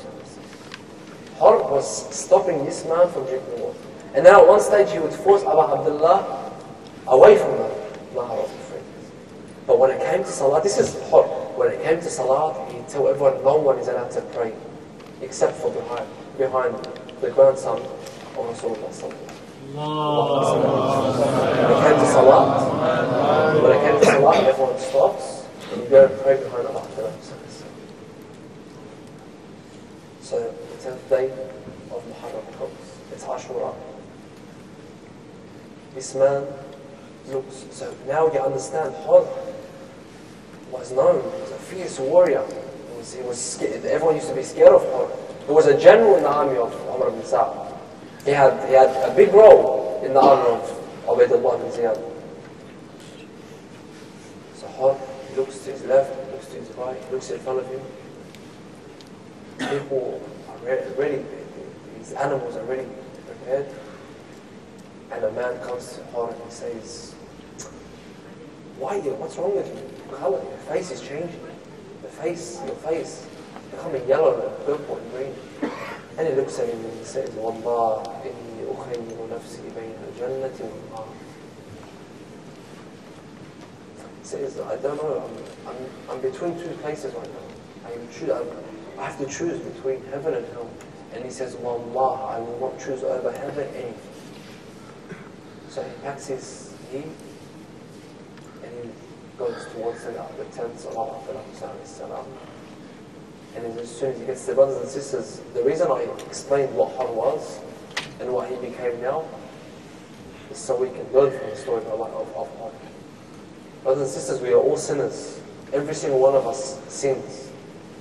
Hur was stopping this man from drinking water. And then at one stage he would force Abu Abdullah away from the Nahr of Euphrates. But when it came to Salat, this is Hur. When it came to Salat, he'd tell everyone no one is allowed to pray except for behind the grandson of Rasulullah. When it came to Salat, everyone stops and you go and pray behind Allah. So the 10th day of Muharram comes. It's Ashura. This man looks, so now you understand, Hur was known as a fierce warrior. He was scared. Everyone used to be scared of Hur. He was a general in the army of Umar ibn Sa'd. He had a big role in the army of Ubaydullah ibn Ziyad. So Hur looks to his left, looks to his right, looks in front of him. People are ready, these animals are ready, prepared. And a man comes to Hur and he says, what's wrong with you? Color, your face is changing. Your face becoming yellow and purple and green. And he looks at him and he says, Wallah, inni ukhayyiru nafsi bayna al-jannati wal-nar. He says, I don't know, I'm between two places right now. I have to choose between heaven and hell. And he says, Wallah, I will not choose over heaven anything. So he packs his knee and he goes towards the tents of Allah. And as soon as he gets to the brothers and sisters, the reason I explained what Har was and what he became now is so we can learn from the story of Har. Brothers and sisters, we are all sinners. Every single one of us sins.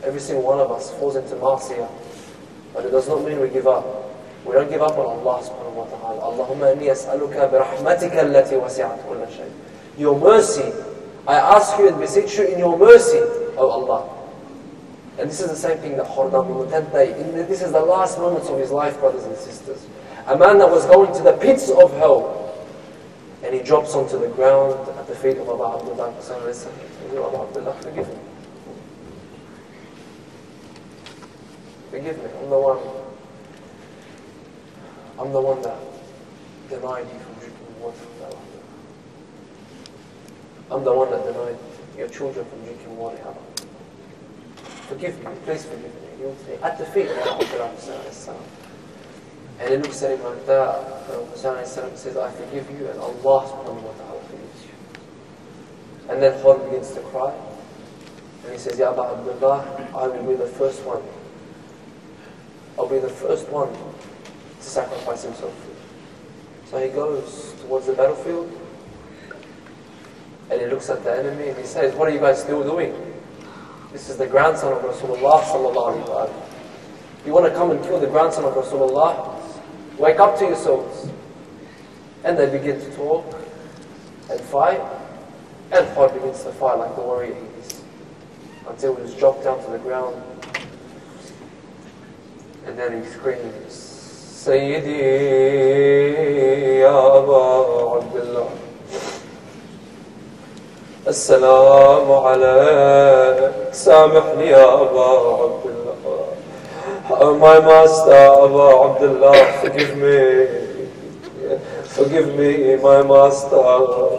Every single one of us falls into ma'asiyah. But it does not mean we give up. We don't give up on Allah subhanahu wa ta'ala. Allahumma inni as'aluka bi rahmatika allati wasi'at kulla shay. Your mercy, I ask you and beseech you in your mercy, O Allah. And this is the same thing that Har done on the 10th day. This is the last moments of his life, brothers and sisters. A man that was going to the pits of hell. And he drops onto the ground at the feet of Abu Abdullah. Abu Abdullah, forgive me. Forgive me, I'm the one that denied you from drinking water from that water. I'm the one that denied your children from drinking water. Forgive me, please forgive me. He'll say, at the feet of Abdullah. And he looks at him like that, and says, I forgive you, and Allah subhanahu wa ta'ala forgives you. And then Har begins to cry. And he says, Ya Abu Abdullah, I will be the first one. I'll be the first one to sacrifice himself. So he goes towards the battlefield and he looks at the enemy and he says, what are you guys still doing? This is the grandson of Rasulullah sallallahu alaihi wasallam. You want to come and kill the grandson of Rasulullah? Wake up to yourselves. And they begin to talk and fight, and Har begins to fight like the warrior he is, until he was dropped down to the ground. And then he screams, Sayyidi ya Aba Abdullah, Assalamu alayk, Samihni ya Aba Abdullah. Oh my master, Aba Abdullah, forgive me. Forgive me, my master,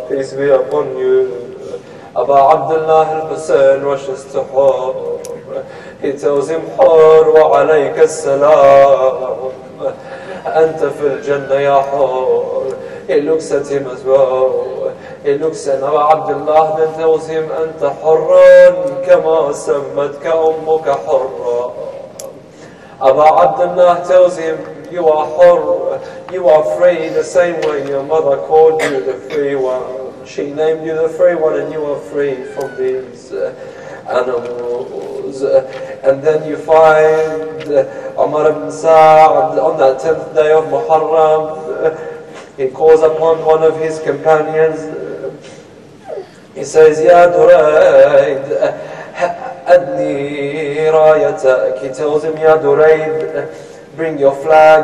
peace be upon you. Aba Abdullah al-Husayn rushes to Har. He tells him, Har wa alayka as-salam. Anta fil jannah ya Har. He looks at him as well. He looks at Abu Abdullah, then tells him, Anta harran kama sammatka ummuka harra. Abu Abdullah tells him, you are Har, you are free the same way your mother called you the free one. She named you the free one and you are free from these animals. And then you find Umar ibn Sa'd on that 10th day of Muharram. He calls upon one of his companions. He says, Ya Durayd, adni rayatak. He tells him, Ya Durayd, bring your flag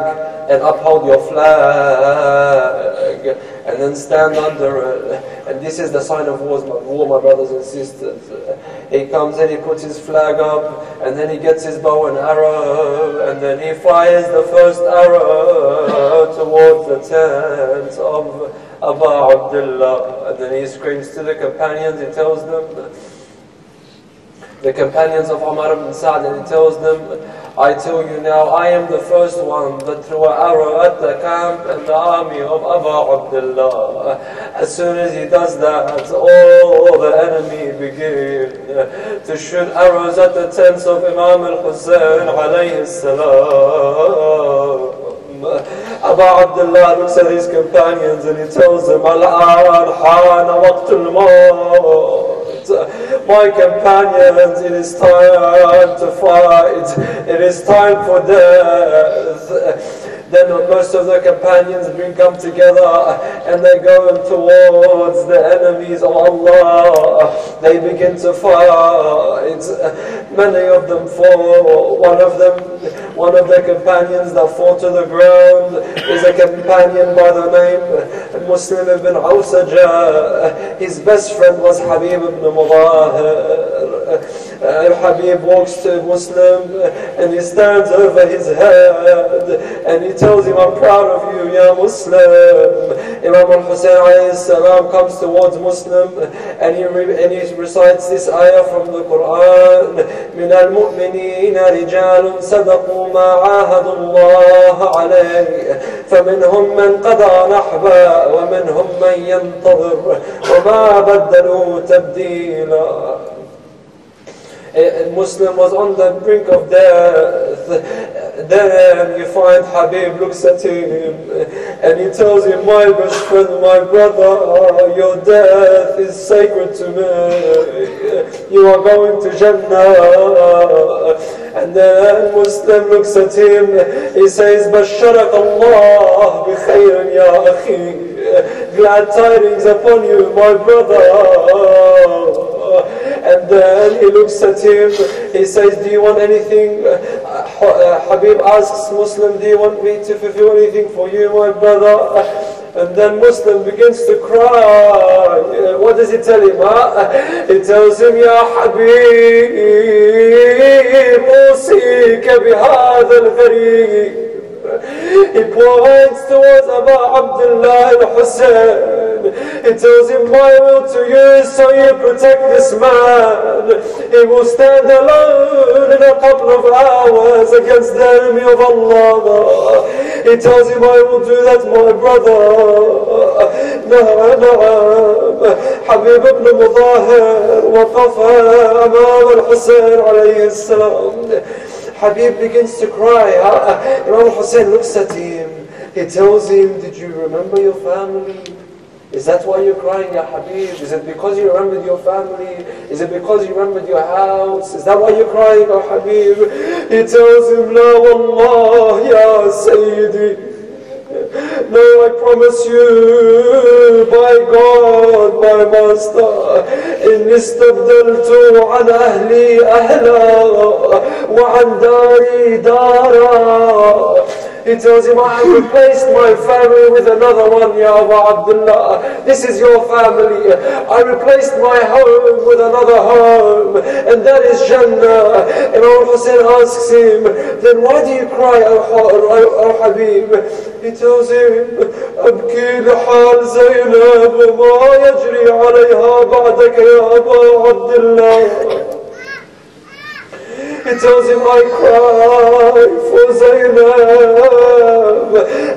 and uphold your flag and then stand under it. And this is the sign of war, my brothers and sisters. He comes and he puts his flag up and then he gets his bow and arrow and then he fires the first arrow towards the tent of Abu Abdullah. And then he screams to the companions, he tells them, the companions of Umar ibn Sa'd, and he tells them, I tell you now, I am the first one that threw an arrow at the camp and the army of Abu Abdullah. As soon as he does that, all the enemy begin to shoot arrows at the tents of Imam al-Hussein alayhi salam. Abu Abdullah looks at his companions and he tells them, Al-an hana waqtul maut. My companions, it is time to fight. It is time for death. Then most of the companions come together and they go towards the enemies of Allah. They begin to fight. Many of them fall. One of the companions that fall to the ground is a companion by the name Muslim ibn Awsaja. His best friend was Habib ibn Mudahir. Habib walks to Muslim and he stands over his head and he tells him, I'm proud of you, Ya Muslim. Imam al-Hussein alayhi salam comes towards Muslim and he recites this ayah from the Quran. من المؤمنين رجال صدقوا ما عاهدوا الله عليه فمنهم من قضى نحبه ومنهم من ينتظر وما بدلوا تبديلا. A Muslim was on the brink of death. Then you find Habib looks at him and he tells him, my best friend, my brother, your death is sacred to me. You are going to Jannah. And then Muslim looks at him, he says, Basharak Allah bi khayrin ya akhi. Glad tidings upon you, my brother. And then he looks at him, he says, do you want anything? Habib asks Muslim, do you want me to fulfill anything for you, my brother? And then Muslim begins to cry. What does he tell him? He tells him, Ya Habib, usika bihadha al-gharib. He points towards Abu Abdullah al-Hussein. He tells him, my will to you is so you protect this man. He will stand alone in a couple of hours against the enemy of Allah. He tells him, I will do that, my brother. نعم. حبيب بن مظاهر وقف أمام الحسين عليه السلام. Habib begins to cry. Imam Hussein looks at him. He tells him, did you remember your family? Is that why you're crying, Ya Habib? Is it because you remembered your family? Is it because you remembered your house? Is that why you're crying, Ya Habib? He tells him, La wallah, Ya Sayyidi. No, I promise you, by God, my master, إن استبدلت عن أهلي أهلا وعن داري دارا. He tells him, I have replaced my family with another one, Ya Abu Abdullah. This is your family. I replaced my home with another home, and that is Jannah. And Imam Hussein asks him, then why do you cry, O Habib? He tells him, أبكي لحال زينب وما يجري عليها بعدك يا أبا عبد الله. He tells him, I cry for Zainab.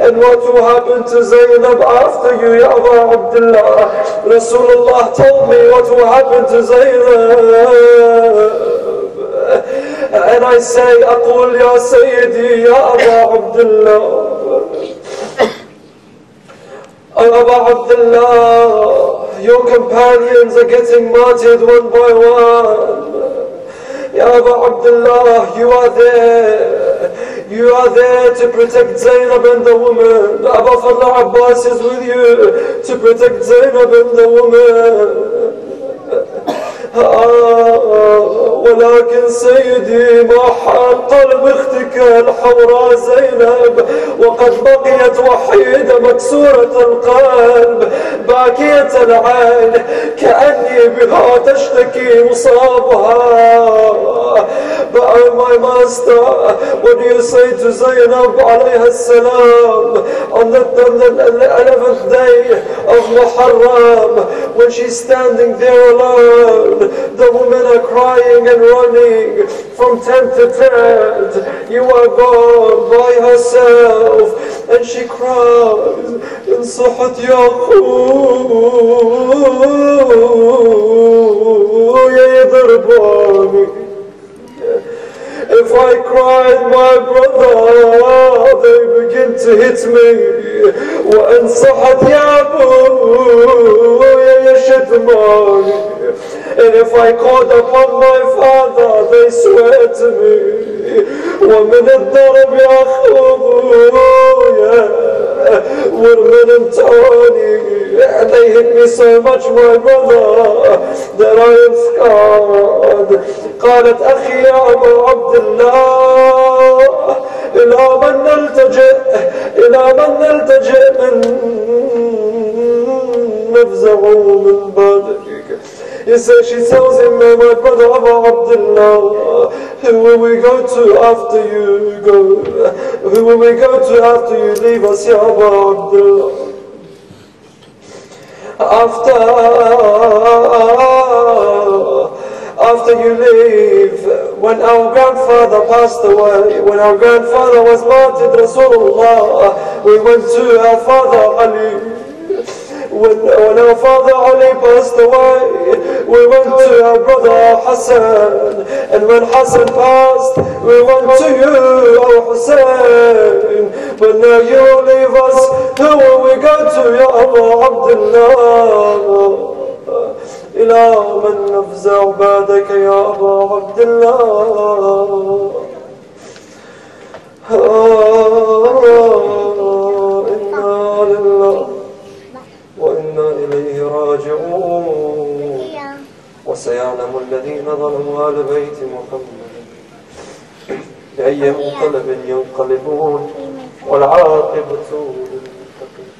And what will happen to Zainab after you, Ya Abu Abdullah? Rasulullah told me what will happen to Zainab. And I say, أقول يا سيدي يا أبا Abdullah. Abu Abdullah, your companions are getting martyred one by one. Ya Abu Abdullah, you are there. You are there to protect Zainab and the woman. Abu Fadl Abbas is with you to protect Zainab and the woman. ولكن سيدي ما حال قلب اختك الحوراء زينب وقد بقيت وحيدة مكسورة القلب باكية العين كأني بها تشتكي مصابها. But my master, what do you say to Zainab alayha salam on the 11th day of Muharram when she's standing there alone? The women are crying and running from tent to tent. You are gone by herself, and she cries, "In صحت يا أخويا يضربوني." If I cried, my brother, they begin to hit me. وإن صحت يا أبويا يشتموني. And if I called upon my father, they swear to me. ومن الضرب يا أخويا ومن امتعوني. And they hit me so much, my brother, that I am scarred. قالت أخي يا أبا عبد الله إلى من نلتجئ من نفزع من بعدك. She tells him, my brother Abu Abdullah, who will we go to after you go? Who will we go to after you leave us, Ya Abu Abdullah? After you leave, when our grandfather passed away, when our grandfather was martyred, Rasulullah, we went to our father Ali. When our father Ali passed away, we went to our brother Hassan. And when Hassan passed, we went to you, our Hussein. But now you leave us, who will we go to, Ya Abu Abdullah? إلى من نفزع بعدك يا أبا عبد الله إنا لله وإنا إليه راجعون وسيعلم الذين ظلموا آل بيت محمد بأي منقلب ينقلبون والعاقبة للمتقين.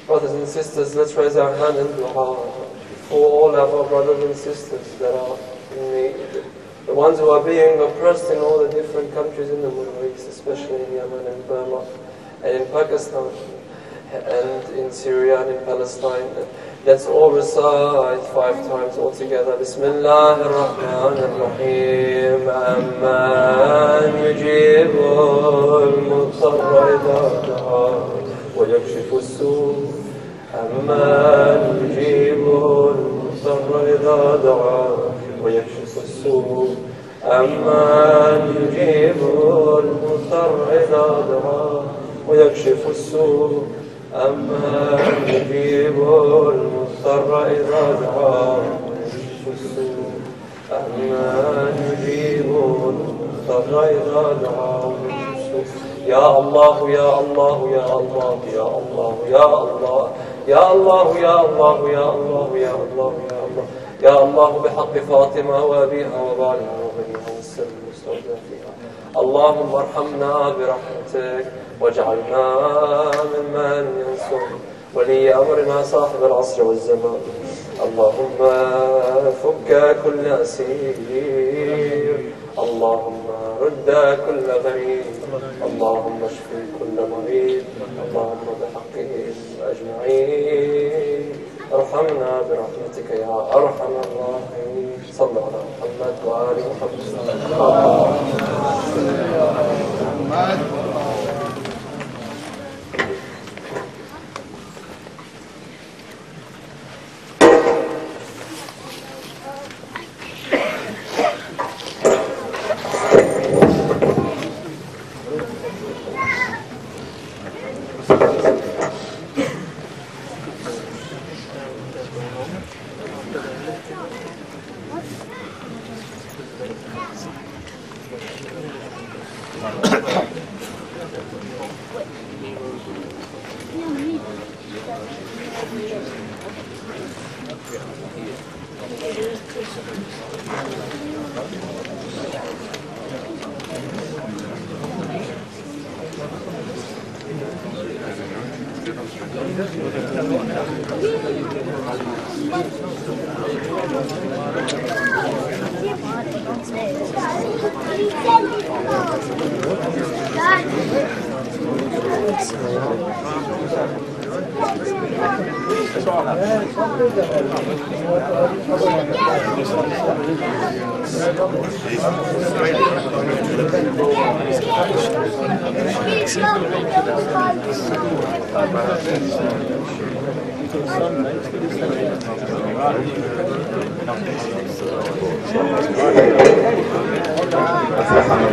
Brothers and sisters, let's raise our hand in dua for all of our brothers and sisters that are in need. The ones who are being oppressed in all the different countries in the Middle East, especially in Yemen and Burma, and in Pakistan, and in Syria and in Palestine. Let's all recite 5 times all together. Bismillah ar-Rahman ar-Rahim. Amman yujibul mutarra idha da'a wa yakshifu as-su'. Amman yujibul mutarra idha da'a wa yakshifu as-su'. Amman yujibul mutarra idha da'a wa yakshifu as-su'. أمن يجيب المضطر إذا دعاه ويكشف السوء. أمن يجيب المضطر إذا دعاه ويكشف السوء. يا الله يا الله يا الله يا الله يا الله يا الله يا الله يا الله يا الله يا الله يا الله بحق فاطمة وأبيها وبعلها وبنيها والسر المستودع فيها. اللهم ارحمنا برحمتك واجعلنا ممن ينصر ولي أمرنا صاحب العصر والزمان. اللهم فك كل أسير. اللهم رد كل غريب. اللهم اشف كل مريض. اللهم بحقهم أجمعين ارحمنا برحمتك يا أرحم الراحمين. صلى على محمد وآل محمد.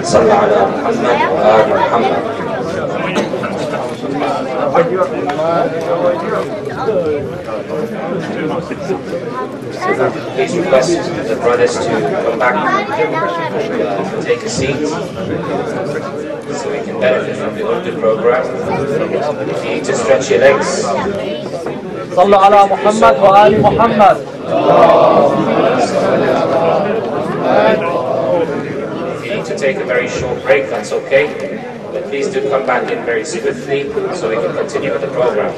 صلى على محمد وآل محمد. Please request the brothers to come back and take a seat so we can benefit from the Urdu program. If you need to stretch your legs, صلوا على محمد وآل محمد. if you need to take a very short break, that's okay. But please do come back in very swiftly so we can continue with the program.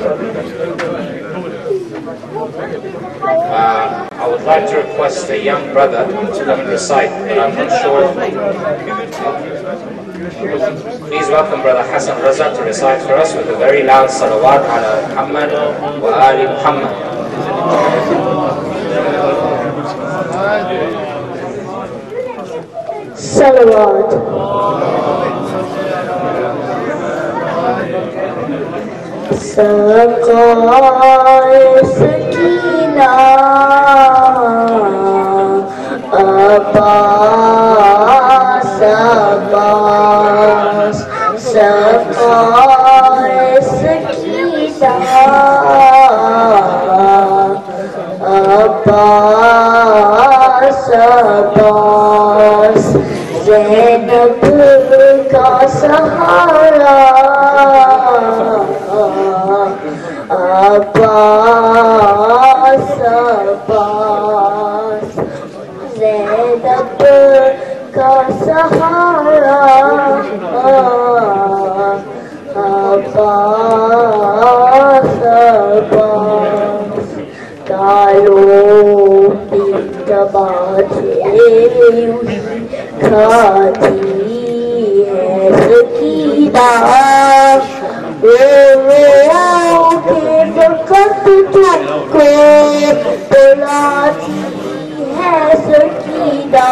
I would like to request a young brother to come and recite, but I'm not sure. Please welcome Brother Hassan Raza to recite for us with a very loud salawat ala Muhammad wa ali Muhammad. Salawat. Saqae sakina Abbas Abbas Saqae sakina Abbas Abbas Zainab ka sahara Abbas Abbas Zainab ka sahara Abbas Abbas Kalau pinta bache खाती है सकीना के वक़्त तुमको बुलाती है सकीना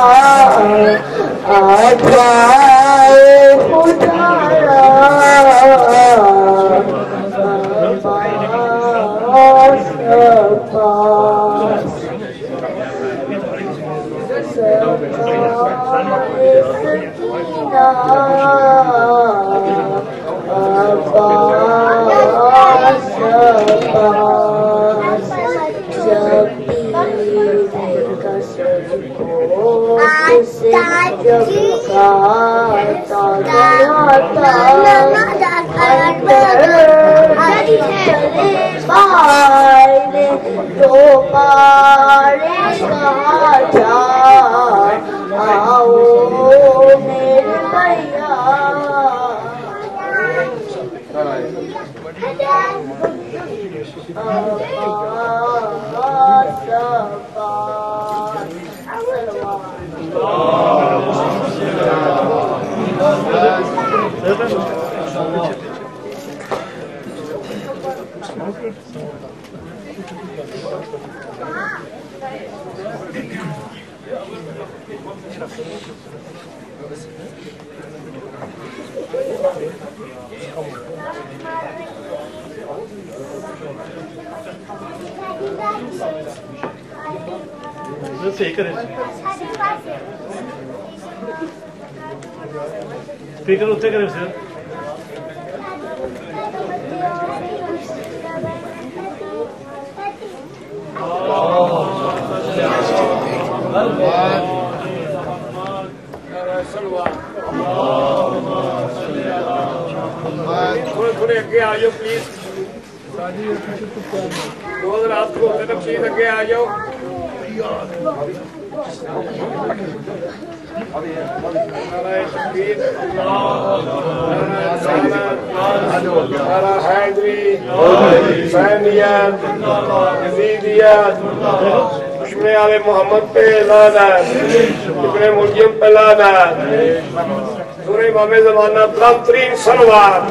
आ जाओ खुदारा speaker उत्ते करें सर थोड़े अगे आ जाओ प्लीज दो रात को होते ना प्लीज अगे आ जाओ मोहम्मद पे लाना इब्ने मुर्जिम पे लाना सूरह इमाम ज़माना बुलंदतरीन सलवात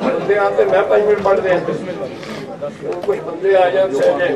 बंदे आते मैं 5 मिनट पढ़ दें कुछ बंदे आ जाते हैं